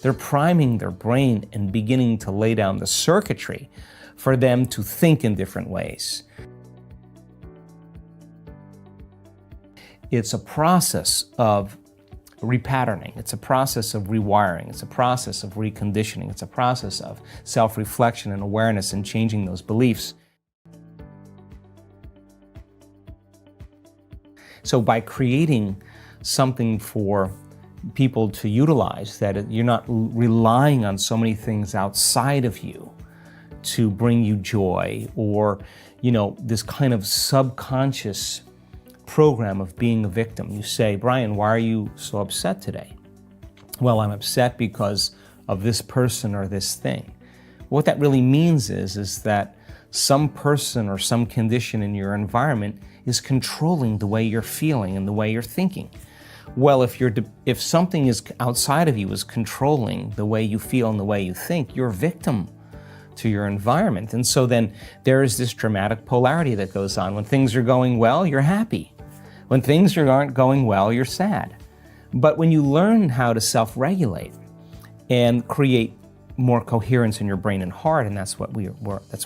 They're priming their brain and beginning to lay down the circuitry for them to think in different ways. It's a process of repatterning. It's a process of rewiring. It's a process of reconditioning. It's a process of self-reflection and awareness and changing those beliefs. So by creating something for people to utilize, that you're not relying on so many things outside of you to bring you joy, or, this kind of subconscious program of being a victim. You say, Brian, why are you so upset today? Well, I'm upset because of this person or this thing. What that really means is that some person or some condition in your environment is controlling the way you're feeling and the way you're thinking. Well, if something is outside of you is controlling the way you feel and the way you think, you're a victim to your environment. And so then there is this dramatic polarity that goes on. When things are going well, you're happy. When things aren't going well, you're sad. But when you learn how to self-regulate and create more coherence in your brain and heart, and that's what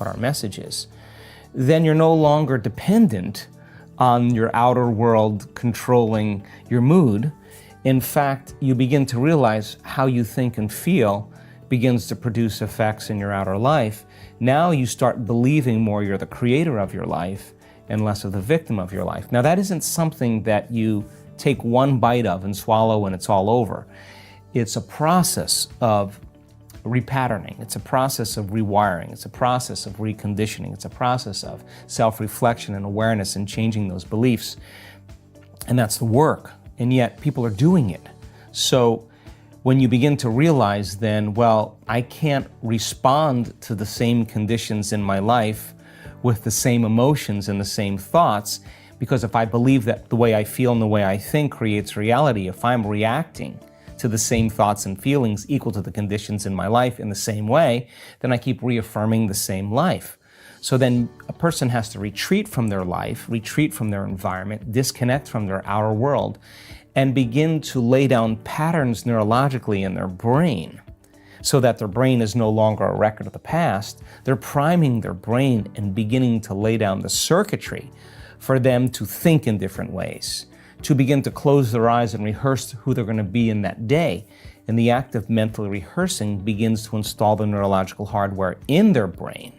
our message is, then you're no longer dependent on your outer world controlling your mood. In fact, you begin to realize how you think and feel begins to produce effects in your outer life. Now you start believing more you're the creator of your life and less of the victim of your life. Now that isn't something that you take one bite of and swallow and it's all over. It's a process of repatterning. It's a process of rewiring. It's a process of reconditioning. It's a process of self-reflection and awareness and changing those beliefs. And that's the work. And yet people are doing it. So when you begin to realize then, well, I can't respond to the same conditions in my life with the same emotions and the same thoughts, because if I believe that the way I feel and the way I think creates reality, if I'm reacting to the same thoughts and feelings equal to the conditions in my life in the same way, then I keep reaffirming the same life. So then a person has to retreat from their life, retreat from their environment, disconnect from their outer world, and begin to lay down patterns neurologically in their brain so that their brain is no longer a record of the past. They're priming their brain and beginning to lay down the circuitry for them to think in different ways, to begin to close their eyes and rehearse who they're going to be in that day. And the act of mentally rehearsing begins to install the neurological hardware in their brain.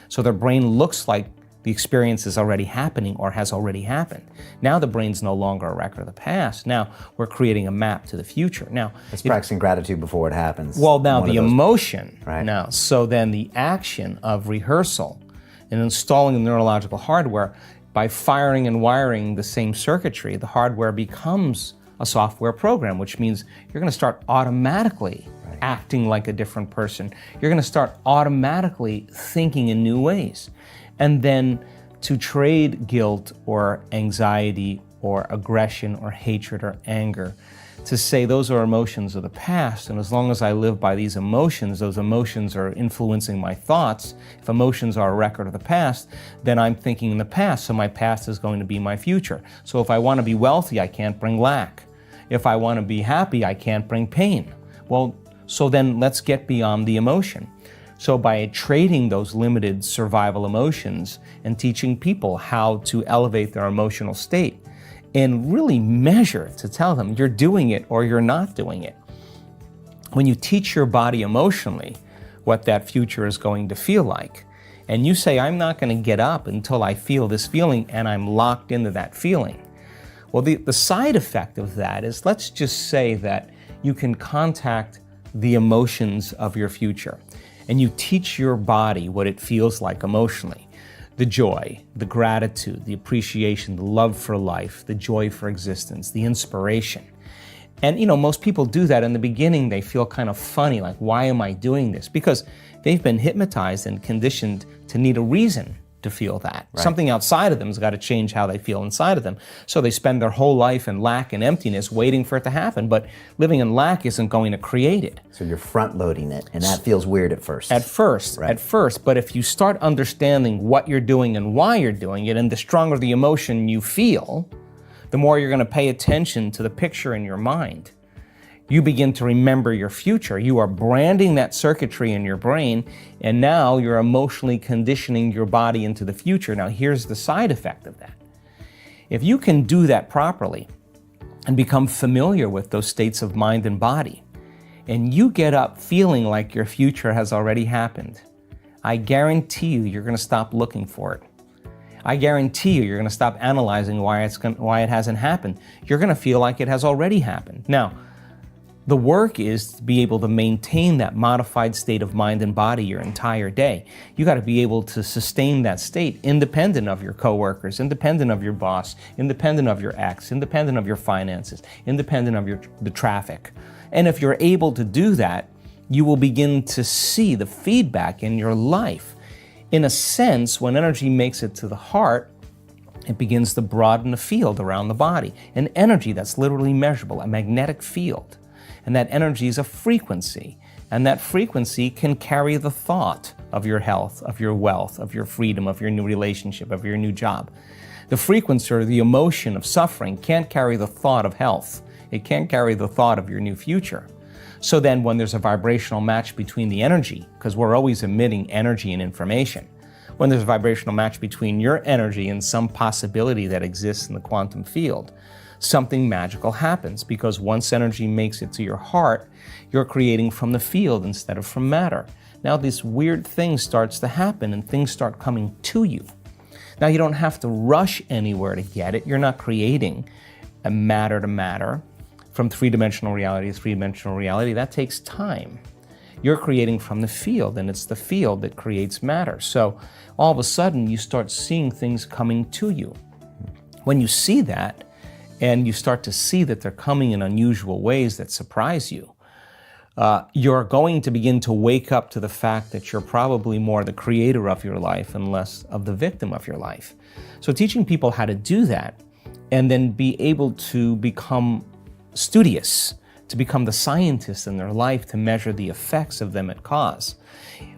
So their brain looks like the experience is already happening or has already happened. Now the brain's no longer a record of the past. Now we're creating a map to the future. Now it's practicing gratitude before it happens. Well, now the emotion. Right. Now, so then the action of rehearsal and installing the neurological hardware, by firing and wiring the same circuitry, the hardware becomes a software program, which means you're going to start automatically acting like a different person. You're going to start automatically thinking in new ways. And then to trade guilt or anxiety or aggression or hatred or anger, to say those are emotions of the past, and as long as I live by these emotions, those emotions are influencing my thoughts. If emotions are a record of the past, then I'm thinking in the past, so my past is going to be my future. So if I want to be wealthy, I can't bring lack. If I want to be happy, I can't bring pain. Well, so then let's get beyond the emotion. So by trading those limited survival emotions and teaching people how to elevate their emotional state and really measure to tell them you're doing it or you're not doing it. When you teach your body emotionally what that future is going to feel like, and you say, I'm not going to get up until I feel this feeling and I'm locked into that feeling. Well, the side effect of that is, let's just say that you can contact the emotions of your future. And you teach your body what it feels like emotionally. The joy, the gratitude, the appreciation, the love for life, the joy for existence, the inspiration. And most people do that in the beginning. They feel kind of funny, like, why am I doing this? Because they've been hypnotized and conditioned to need a reason to feel that. Right. Something outside of them has got to change how they feel inside of them. So they spend their whole life in lack and emptiness waiting for it to happen, but living in lack isn't going to create it. So you're front-loading it, and that feels weird at first. At first, but if you start understanding what you're doing and why you're doing it, and the stronger the emotion you feel, the more you're going to pay attention to the picture in your mind. You begin to remember your future. You are branding that circuitry in your brain, and now you're emotionally conditioning your body into the future. Now, here's the side effect of that. If you can do that properly and become familiar with those states of mind and body, and you get up feeling like your future has already happened, I guarantee you, you're going to stop looking for it. I guarantee you, you're going to stop analyzing why it hasn't happened. You're going to feel like it has already happened. Now, the work is to be able to maintain that modified state of mind and body your entire day. You got to be able to sustain that state independent of your coworkers, independent of your boss, independent of your ex, independent of your finances, independent of the traffic. And if you're able to do that, you will begin to see the feedback in your life. In a sense, when energy makes it to the heart, it begins to broaden the field around the body. An energy that's literally measurable, a magnetic field. And that energy is a frequency. And that frequency can carry the thought of your health, of your wealth, of your freedom, of your new relationship, of your new job. The frequency or the emotion of suffering can't carry the thought of health. It can't carry the thought of your new future. So then when there's a vibrational match between the energy, because we're always emitting energy and information, when there's a vibrational match between your energy and some possibility that exists in the quantum field, something magical happens, because once energy makes it to your heart, you're creating from the field instead of from matter. Now this weird thing starts to happen and things start coming to you. Now you don't have to rush anywhere to get it. You're not creating a matter to matter from three-dimensional reality to three-dimensional reality. That takes time. You're creating from the field, and it's the field that creates matter. So all of a sudden you start seeing things coming to you. When you see that, and you start to see that they're coming in unusual ways that surprise you, you're going to begin to wake up to the fact that you're probably more the creator of your life and less of the victim of your life. So teaching people how to do that and then be able to become studious, to become the scientists in their life, to measure the effects of them at cause.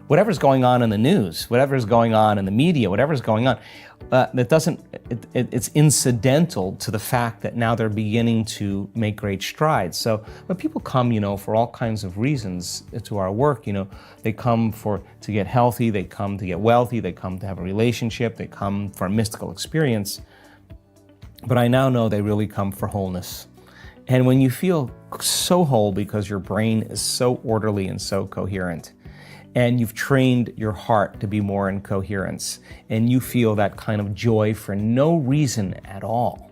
Whatever's going on in the news, whatever's going on in the media, whatever's going on, it's incidental to the fact that now they're beginning to make great strides. So when people come, for all kinds of reasons to our work, they come to get healthy, they come to get wealthy, they come to have a relationship, they come for a mystical experience. But I now know they really come for wholeness. And when you feel so whole because your brain is so orderly and so coherent, and you've trained your heart to be more in coherence, and you feel that kind of joy for no reason at all.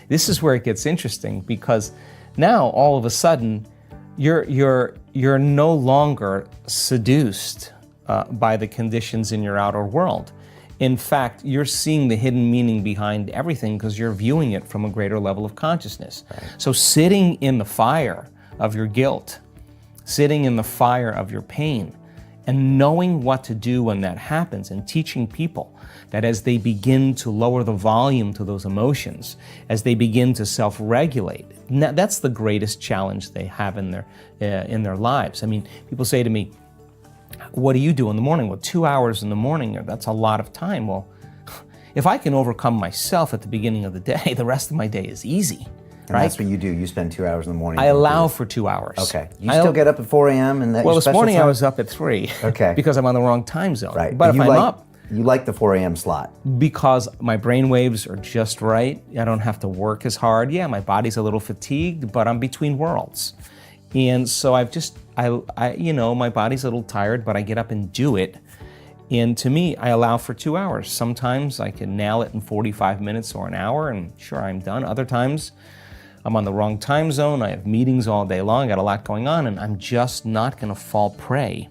This is where it gets interesting, because now all of a sudden you're no longer seduced by the conditions in your outer world. In fact, you're seeing the hidden meaning behind everything because you're viewing it from a greater level of consciousness. Right. So sitting in the fire of your guilt, sitting in the fire of your pain, and knowing what to do when that happens, and teaching people that as they begin to lower the volume to those emotions, as they begin to self-regulate, that's the greatest challenge they have in their lives. I mean, people say to me, what do you do in the morning? Well, 2 hours in the morning, that's a lot of time. Well, if I can overcome myself at the beginning of the day, the rest of my day is easy. And right? That's what you do. You spend 2 hours in the morning. I allow for 2 hours. Okay. You still get up at 4 a.m. and that. Well, this morning I was up at 3. Okay. Because I'm on the wrong time zone. Right. But if I'm up, you like the 4 a.m. slot because my brain waves are just right. I don't have to work as hard. Yeah, my body's a little fatigued, but I'm between worlds, and so my body's a little tired, but I get up and do it. And to me, I allow for 2 hours. Sometimes I can nail it in 45 minutes or an hour, and sure, I'm done. Other times, I'm on the wrong time zone. I have meetings all day long. I got a lot going on, and I'm just not going to fall prey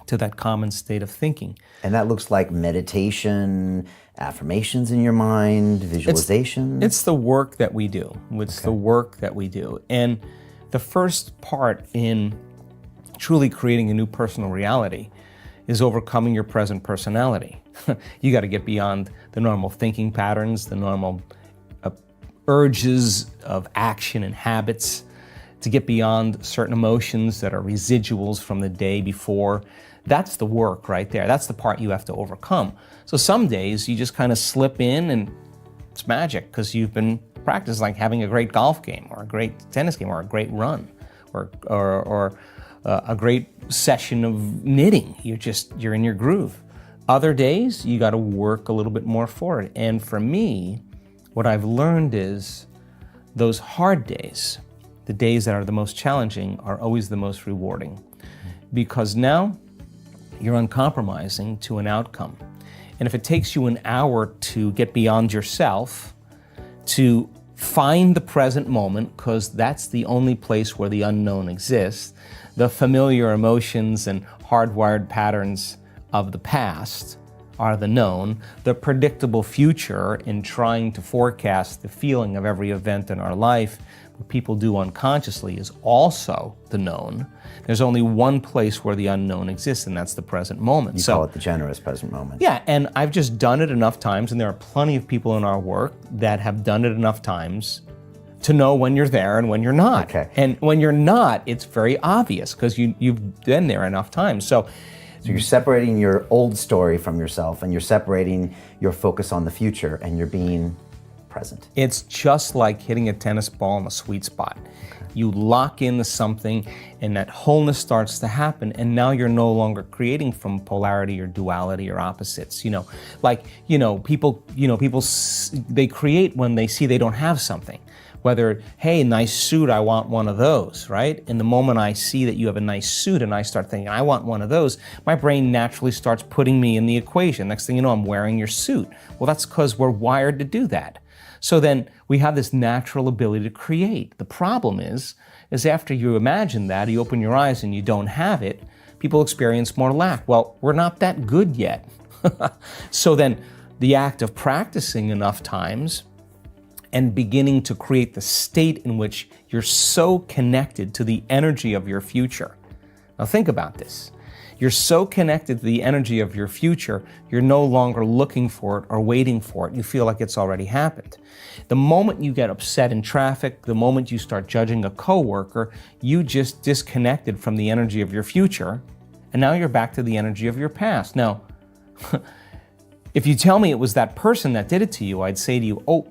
to that common state of thinking. And that looks like meditation, affirmations in your mind, visualization. It's the work that we do. It's the work that we do. And the first part in truly creating a new personal reality is overcoming your present personality. You got to get beyond the normal thinking patterns, the normal urges of action and habits, to get beyond certain emotions that are residuals from the day before. That's the work right there. That's the part you have to overcome. So some days you just kind of slip in and it's magic because you've been practice is like having a great golf game or a great tennis game or a great run or a great session of knitting. You're in your groove. Other days, you got to work a little bit more for it. And for me, what I've learned is those hard days, the days that are the most challenging, are always the most rewarding, because now you're uncompromising to an outcome. And if it takes you an hour to get beyond yourself, to find the present moment, because that's the only place where the unknown exists, the familiar emotions and hardwired patterns of the past are the known. The predictable future, in trying to forecast the feeling of every event in our life, what people do unconsciously, is also the known. There's only one place where the unknown exists, and that's the present moment. You call it the generous present moment. Yeah, and I've just done it enough times, and there are plenty of people in our work that have done it enough times to know when you're there and when you're not. Okay. And when you're not, it's very obvious, because you've been there enough times. So you're separating your old story from yourself, and you're separating your focus on the future, and you're being present. It's just like hitting a tennis ball in a sweet spot. Okay. You lock into something, and that wholeness starts to happen, and now you're no longer creating from polarity or duality or opposites. People they create when they see they don't have something. Whether, hey, nice suit, I want one of those, right? And the moment I see that you have a nice suit and I start thinking, I want one of those, my brain naturally starts putting me in the equation. Next thing you know, I'm wearing your suit. Well, that's because we're wired to do that. So then we have this natural ability to create. The problem is after you imagine that, you open your eyes and you don't have it, people experience more lack. Well, we're not that good yet. So then the act of practicing enough times and beginning to create the state in which you're so connected to the energy of your future. Now think about this. You're so connected to the energy of your future, you're no longer looking for it or waiting for it. You feel like it's already happened. The moment you get upset in traffic, the moment you start judging a coworker, you just disconnected from the energy of your future, and now you're back to the energy of your past. Now, if you tell me it was that person that did it to you, I'd say to you, oh,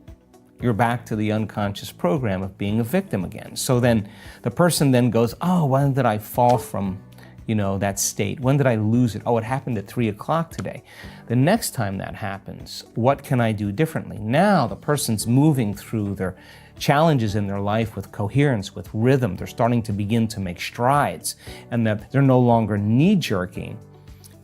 you're back to the unconscious program of being a victim again. So then the person then goes, oh, when did I fall from, that state? When did I lose it? Oh, it happened at 3 o'clock today. The next time that happens, what can I do differently? Now the person's moving through their challenges in their life with coherence, with rhythm. They're starting to begin to make strides, and that they're no longer knee-jerking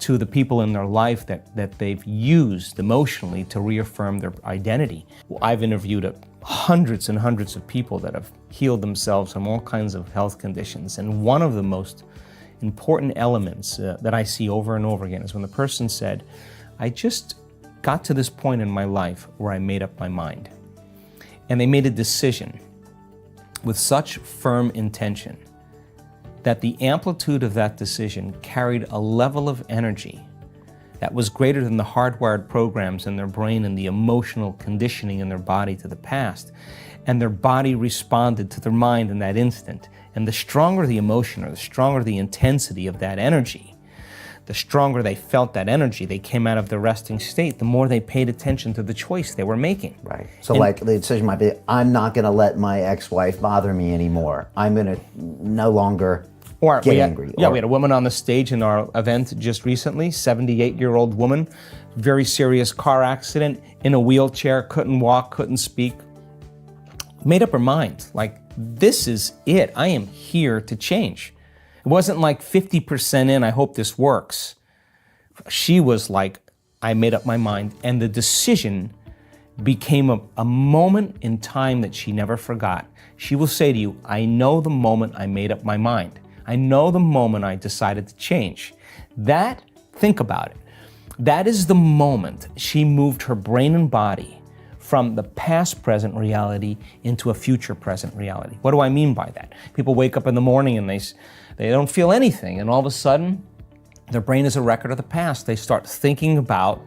to the people in their life that they've used emotionally to reaffirm their identity. I've interviewed hundreds and hundreds of people that have healed themselves from all kinds of health conditions, and one of the most important elements that I see over and over again is when the person said, I just got to this point in my life where I made up my mind. And they made a decision with such firm intention that the amplitude of that decision carried a level of energy that was greater than the hardwired programs in their brain and the emotional conditioning in their body to the past. And their body responded to their mind in that instant. And the stronger the emotion, or the stronger the intensity of that energy, the stronger they felt that energy, they came out of the resting state, the more they paid attention to the choice they were making. Right. So like the decision might be, I'm not going to let my ex-wife bother me anymore. I'm going to no longer get angry. We had a woman on the stage in our event just recently, 78-year-old woman, very serious car accident, in a wheelchair, couldn't walk, couldn't speak. Made up her mind, like, this is it. I am here to change. It wasn't like 50% in, I hope this works. She was like, I made up my mind. And the decision became a moment in time that she never forgot. She will say to you, I know the moment I made up my mind. I know the moment I decided to change. That, think about it, that is the moment she moved her brain and body from the past present reality into a future present reality. What do I mean by that? People wake up in the morning and they don't feel anything, and all of a sudden, their brain is a record of the past. They start thinking about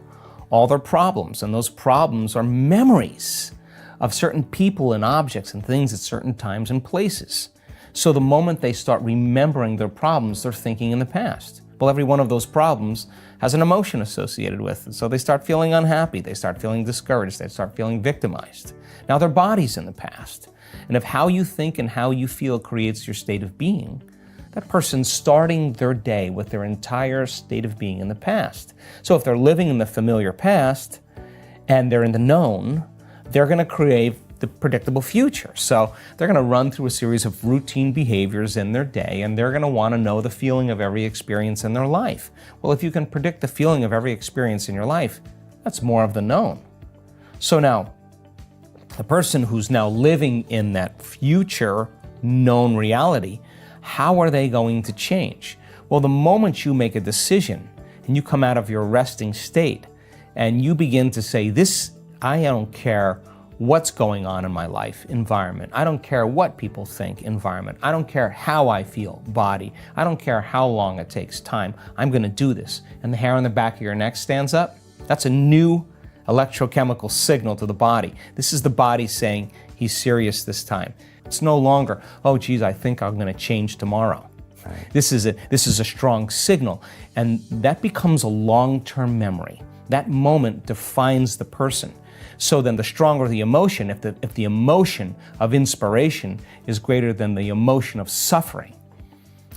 all their problems, and those problems are memories of certain people and objects and things at certain times and places. So the moment they start remembering their problems, they're thinking in the past. Well, every one of those problems has an emotion associated with it. So they start feeling unhappy, they start feeling discouraged, they start feeling victimized. Now their body's in the past. And if how you think and how you feel creates your state of being, that person's starting their day with their entire state of being in the past. So if they're living in the familiar past and they're in the known, they're going to crave the predictable future. So they're going to run through a series of routine behaviors in their day, and they're going to want to know the feeling of every experience in their life. Well, if you can predict the feeling of every experience in your life, that's more of the known. So now, the person who's now living in that future known reality, how are they going to change? Well, the moment you make a decision and you come out of your resting state and you begin to say, I don't care what's going on in my life, environment. I don't care what people think, environment. I don't care how I feel, body. I don't care how long it takes, time. I'm going to do this. And the hair on the back of your neck stands up. That's a new electrochemical signal to the body. This is the body saying, he's serious this time. It's no longer, oh geez, I think I'm going to change tomorrow. Right. This is a strong signal. And that becomes a long-term memory. That moment defines the person. So then the stronger the emotion, if the emotion of inspiration is greater than the emotion of suffering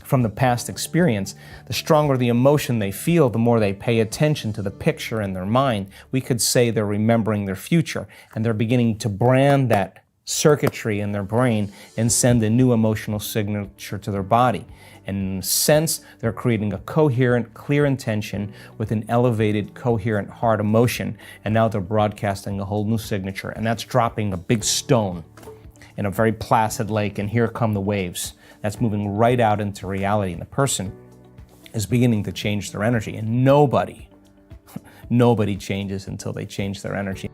from the past experience, the stronger the emotion they feel, the more they pay attention to the picture in their mind. We could say they're remembering their future, and they're beginning to brand that circuitry in their brain and send a new emotional signature to their body. And in a sense, they're creating a coherent, clear intention with an elevated, coherent heart emotion, and now they're broadcasting a whole new signature, and that's dropping a big stone in a very placid lake, and here come the waves. That's moving right out into reality, and the person is beginning to change their energy, and nobody changes until they change their energy.